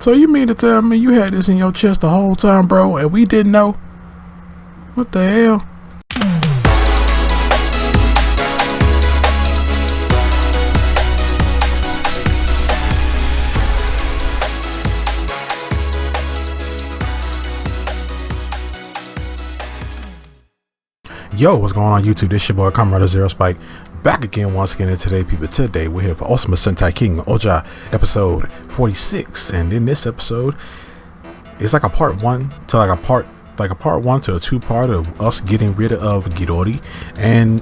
So you mean to tell me you had this in your chest the whole time, bro, and we didn't know? What the hell? Yo, what's going on YouTube? This your boy Kamen Zero Spike, back again once again. And today, people, today we're here for Ohsama Sentai King-Ohger episode 46. And in this episode, it's like a part one to a two-part of us getting rid of Ghidorah. And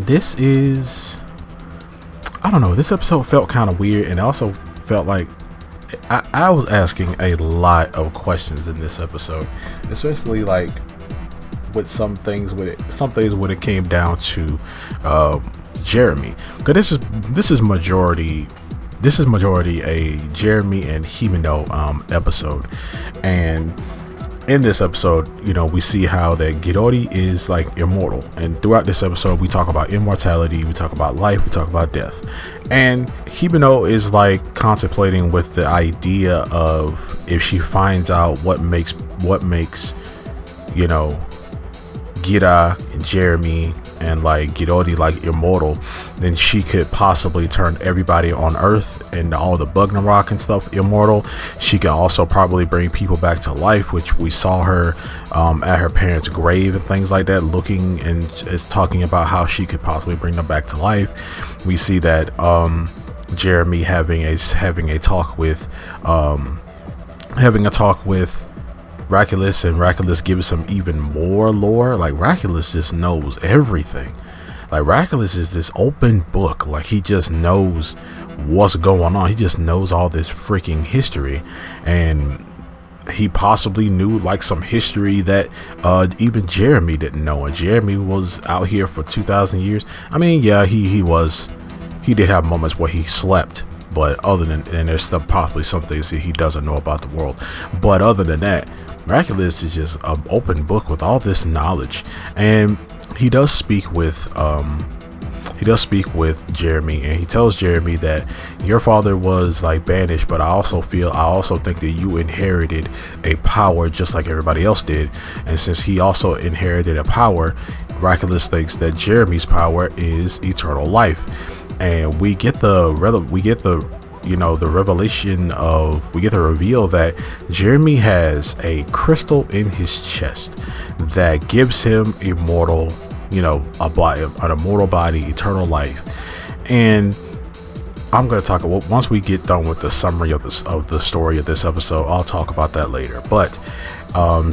this is, I don't know, this episode felt kind of weird, and also felt like I was asking a lot of questions in this episode, especially like with some things when it came down to Jeremy, because this is majority a Jeremy and Himeno episode. And in this episode, you know, we see how that Ghidorah is like immortal, and throughout this episode we talk about immortality, we talk about life, we talk about death, and Himeno is like contemplating with the idea of if she finds out what makes you know, Gira and Jeremy and like Ghidorah like immortal, then she could possibly turn everybody on Earth and all the Bugnarok and stuff immortal. She can also probably bring people back to life, which we saw her at her parents' grave and things like that, looking and is talking about how she could possibly bring them back to life. We see that Jeremy having a talk with Raculus, and Raculus gives him even more lore. Like Raculus just knows everything. Like Raculus is this open book. Like he just knows what's going on. He just knows all this freaking history, and he possibly knew like some history that even Jeremy didn't know. And Jeremy was out here for 2,000 years. I mean, yeah, he did have moments where he slept, but other than, and there's still possibly some things that he doesn't know about the world. But other than that, Miraculous is just an open book with all this knowledge. And he does speak with Jeremy, and he tells Jeremy that your father was like banished, but I also think that you inherited a power just like everybody else did. And since he also inherited a power, Miraculous thinks that Jeremy's power is eternal life. And we get the reveal that Jeremy has a crystal in his chest that gives him immortal, you know, an immortal body, eternal life. And I'm going to talk about, once we get done with the summary of the story of this episode, I'll talk about that later. But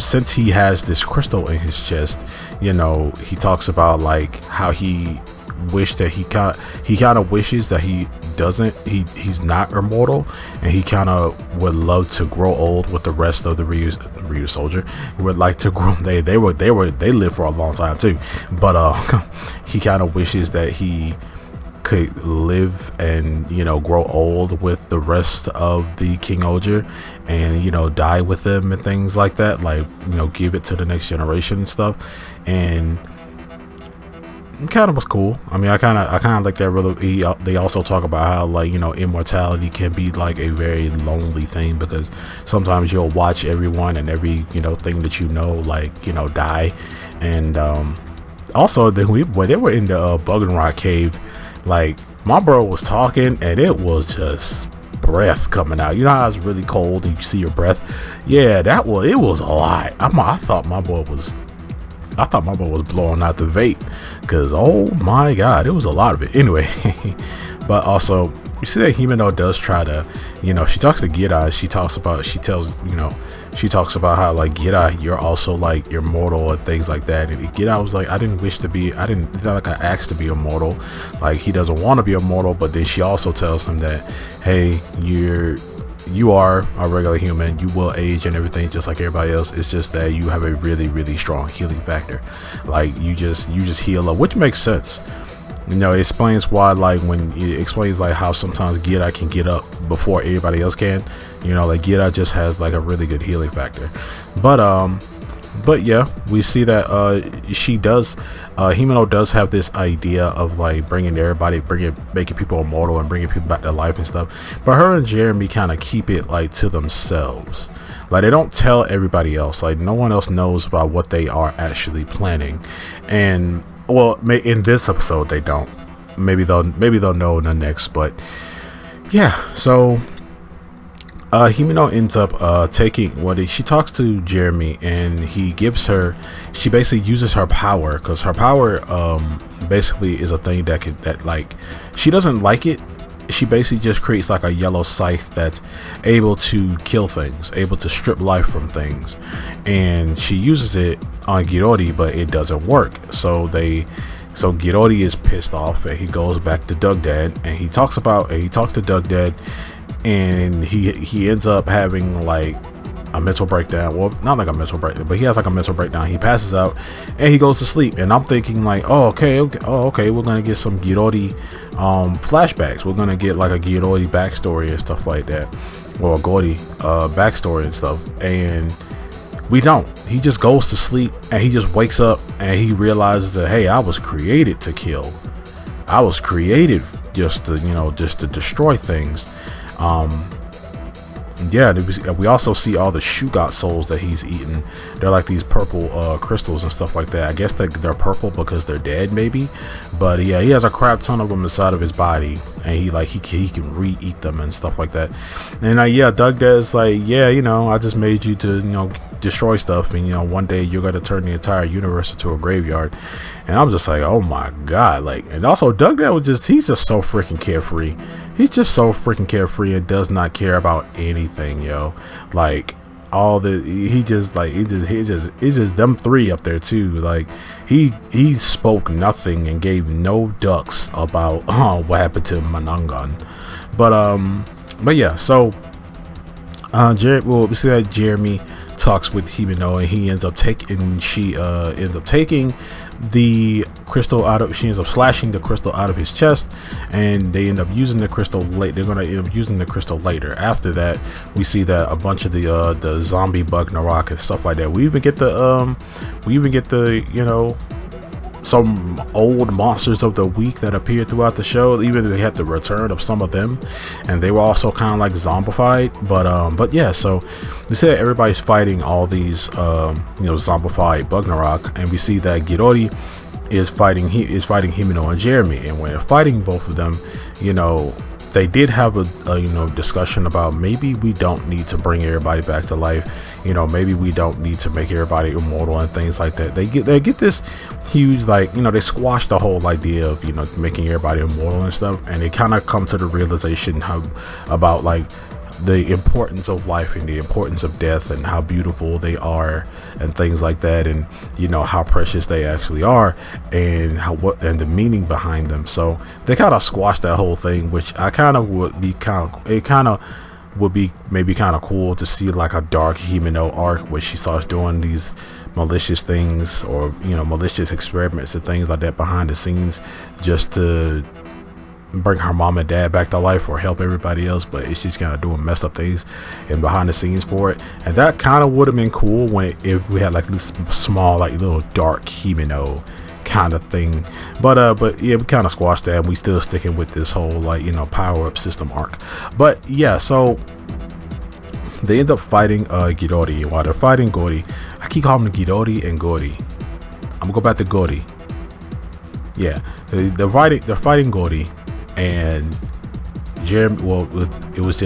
since he has this crystal in his chest, you know, he talks about like how he wishes that he's not immortal, and he kind of would love to grow old with the rest of the Ryu soldier. He would like to grow. They lived for a long time too, but he kind of wishes that he could live and, you know, grow old with the rest of the King-Ohger, and, you know, die with them and things like that, like, you know, give it to the next generation and stuff. And kind of was cool. I mean, I kind of like that. Really, they also talk about how, like, you know, immortality can be like a very lonely thing, because sometimes you'll watch everyone and every, you know, thing that you know, like, you know, die. And also then when they were in the Bugnarok cave, like my bro was talking and it was just breath coming out. You know how it's really cold and you see your breath? Yeah, it was a lot. I thought my boy was blowing out the vape, because oh my god, it was a lot of it. Anyway, but also you see that Himeno does try to, you know, she talks to Gira. She talks about how like, Gira, you're also like immortal and things like that. And Gira was like, it's not like I asked to be immortal. Like, he doesn't want to be immortal. But then she also tells him that, hey, you are a regular human, you will age and everything just like everybody else. It's just that you have a really, really strong healing factor. Like, you just heal up, which makes sense. You know, it explains why, like, when it explains like how sometimes Gira can get up before everybody else can. You know, like Gira just has like a really good healing factor. But But yeah, we see that she does Himeno does have this idea of like making people immortal and bringing people back to life and stuff, but her and Jeremy kind of keep it like to themselves. Like they don't tell everybody else. Like no one else knows about what they are actually planning. And well, in this episode they don't. Maybe they'll know in the next. But yeah, so Himeno ends up taking she talks to Jeremy, and she basically uses her power, because her power basically is a thing that like she doesn't like it. She basically just creates like a yellow scythe that's able to kill things, able to strip life from things, and she uses it on Girori, but it doesn't work. So Girori is pissed off, and he goes back to Doug Dad, and he talks to Doug Dad, and he ends up having like a mental breakdown. Well, not like a mental breakdown, but he has like a mental breakdown. He passes out and he goes to sleep, and I'm thinking like, okay, we're gonna get some Girori flashbacks. We're gonna get like a Girori backstory and stuff like that, or a Gori backstory and stuff, and we don't. He just goes to sleep, and he just wakes up, and he realizes that, hey, I was created to kill. I was created just to destroy things. Yeah, we also see all the Shugot souls that he's eaten. They're like these purple crystals and stuff like that. I guess they're purple because they're dead, maybe. But yeah, he has a crap ton of them inside of his body, and he can re-eat them and stuff like that. And yeah, Doug Dad's like, yeah, I just made you to destroy stuff, and one day you're gonna turn the entire universe into a graveyard. And I'm just like, oh my god. Like, and also Doug Dad he's just so freaking carefree. He's just so freaking carefree and does not care about anything, yo. Like it's just them three up there too. Like he spoke nothing and gave no ducks about what happened to Manangan. But yeah, so we see that Jeremy talks with Himeno, and she ends up taking the crystal she ends up slashing the crystal out of his chest, and they end up using the crystal they're going to end up using the crystal later. After that, we see that a bunch of the zombie bug Narok and stuff like that. We even get the some old monsters of the week that appeared throughout the show. Even we had the return of some of them, and they were also kind of like zombified. But yeah, so we see that everybody's fighting all these zombified bug Narok, and we see that Girori is fighting Himeno and Jeremy, and when they're fighting both of them, they did have a discussion about maybe we don't need to bring everybody back to life. Maybe we don't need to make everybody immortal and things like that. They get this huge, like, they squash the whole idea of making everybody immortal and stuff, and they kind of come to the realization about like the importance of life and the importance of death and how beautiful they are and things like that, and how precious they actually are, and the meaning behind them. So they kind of squash that whole thing, which would be maybe kind of cool to see, like a dark Himeno arc where she starts doing these malicious things, or malicious experiments and things like that behind the scenes, just to bring her mom and dad back to life or help everybody else, but it's just kind of doing messed up things and behind the scenes for it. And that kind of would have been cool if we had like this small, like little dark Himeno kind of thing. But yeah, we kind of squashed that, and we still sticking with this whole like power up system arc. But yeah, so they end up fighting Girori. While they're fighting Gori, I keep calling them Girori and Gori. I'm gonna go back to Gori. Yeah, they're fighting Gori, and Jeremy. Well, it's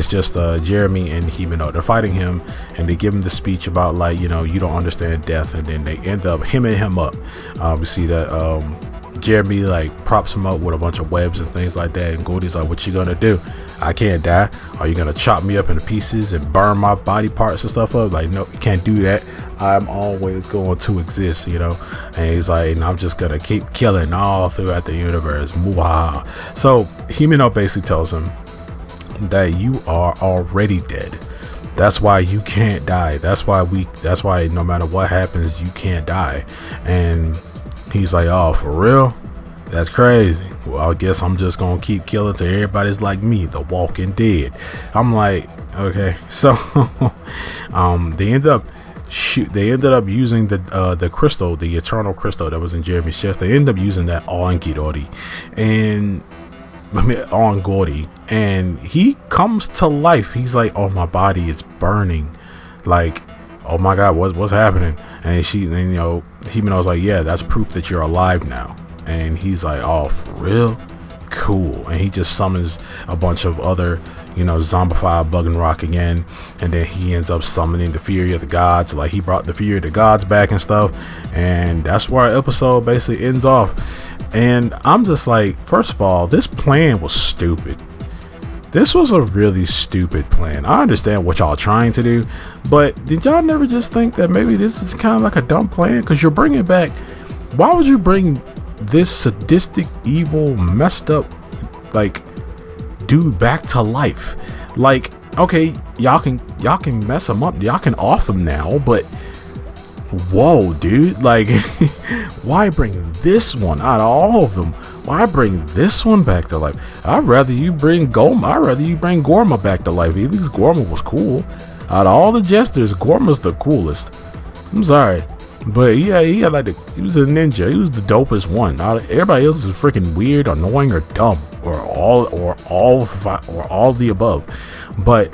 just Jeremy and Himeno. They're fighting him, and they give him the speech about like you don't understand death, and then they end up hemming him up. We see that Jeremy like props him up with a bunch of webs and things like that, and Gordy's like, "What you gonna do? I can't die. Are you gonna chop me up into pieces and burn my body parts and stuff up?" Like, no, you can't do that. I'm always going to exist, And he's like, I'm just gonna keep killing all throughout the universe. Mwah. So Himeno basically tells him that you are already dead. That's why you can't die. That's why no matter what happens, you can't die. And he's like, oh, for real? That's crazy. Well, I guess I'm just gonna keep killing till everybody's like me, the Walking Dead. I'm like, okay. So they end up They ended up using the crystal, the eternal crystal that was in Jeremy's chest. They ended up using that on Gidori, and on Gordy, and he comes to life. He's like, "Oh, my body is burning," like, "Oh my God, what's happening?" And Himeno's like, "Yeah, that's proof that you're alive now." And he's like, "Oh, for real? Cool." And he just summons a bunch of other, zombified Buggenrock again, and then he ends up summoning the Fury of the Gods. Like, he brought the Fury of the Gods back and stuff, and that's where our episode basically ends off. And I'm just like, first of all, this plan was stupid. This was a really stupid plan. I understand what y'all trying to do, but did y'all never just think that maybe this is kind of like a dumb plan? Because you're bringing back, why would you bring this sadistic, evil, messed up, like, dude back to life? Like, okay, y'all can mess him up, y'all can off him now, but whoa, dude, like, why bring this one out of all of them? Why bring this one back to life? I'd rather you bring Gorma back to life. At least Gorma was cool. Out of all the jesters, Gorma's the coolest. I'm sorry, but yeah, he was a ninja. He was the dopest one. Everybody else is freaking weird, annoying, or dumb, or all of the above. But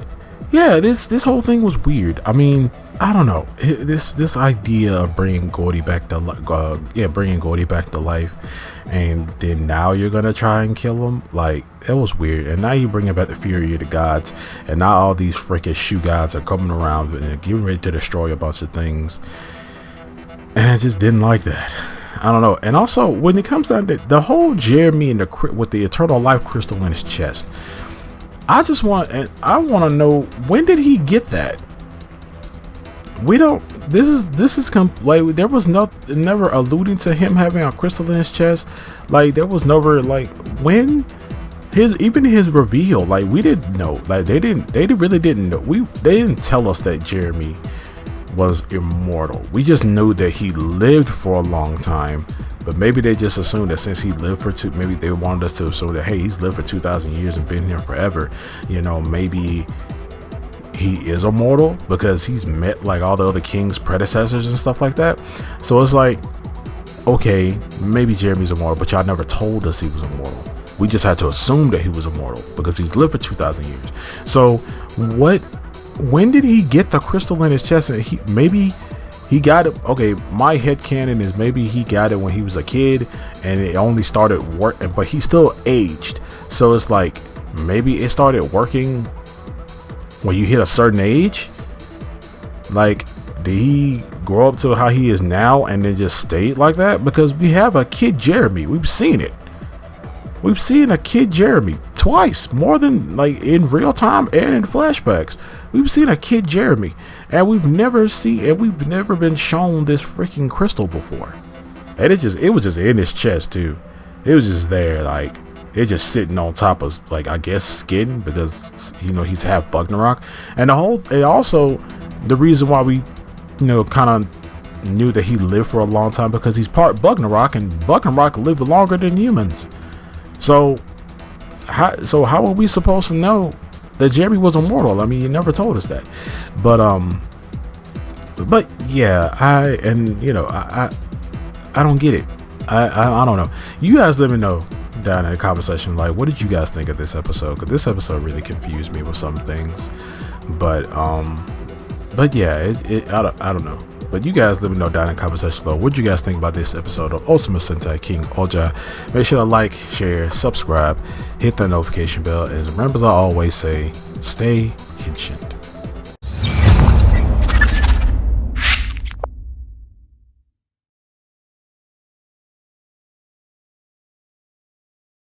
yeah, this whole thing was weird. I mean, I don't know. This idea of bringing Gordy back to life, and then now you're gonna try and kill him. Like, that was weird. And now you're bringing back the Fury of the Gods, and now all these freaking shoe gods are coming around and getting ready to destroy a bunch of things. And I just didn't like that. I don't know. And also, when it comes down to the whole Jeremy and with the eternal life crystal in his chest, I want to know, when did he get that? We don't. This is like, there was never alluding to him having a crystal in his chest. Like, there was never, like, when his reveal. Like, we didn't know. Like, they really didn't know. They didn't tell us that Jeremy was immortal. We just knew that he lived for a long time. But maybe they just assumed that since he lived for maybe they wanted us to assume that, hey, he's lived for 2,000 years and been here forever. Maybe he is immortal because he's met like all the other king's predecessors and stuff like that. So it's like, okay, maybe Jeremy's immortal, but y'all never told us he was immortal. We just had to assume that he was immortal because he's lived for 2,000 years. So when did he get the crystal in his chest? And maybe he got it. Okay, my headcanon is maybe he got it when he was a kid and it only started working, but he still aged. So it's like, maybe it started working when you hit a certain age. Like, did he grow up to how he is now and then just stayed like that? Because we have a kid Jeremy. We've seen it. We've seen a kid Jeremy twice, more than, like, in real time and in flashbacks. We've seen a kid Jeremy, and we've never been shown this freaking crystal before. And it was just in his chest too. It was just there, like, it's just sitting on top of, like, I guess skin, because he's half Buggenrock. And also the reason why we kind of knew that he lived for a long time, because he's part Buggenrock, and Buggenrock lived longer than humans. So how are we supposed to know that Jeremy was immortal? I mean, you never told us that. But yeah, I don't get it. I don't know. You guys let me know down in the comment section, like, what did you guys think of this episode? Because this episode really confused me with some things. But yeah, I don't know. But you guys let me know down in the comment section below, what you guys think about this episode of Ohsama Sentai King-Ohger. Make sure to like, share, subscribe, hit that notification bell, and remember, as I always say, stay Kenshin.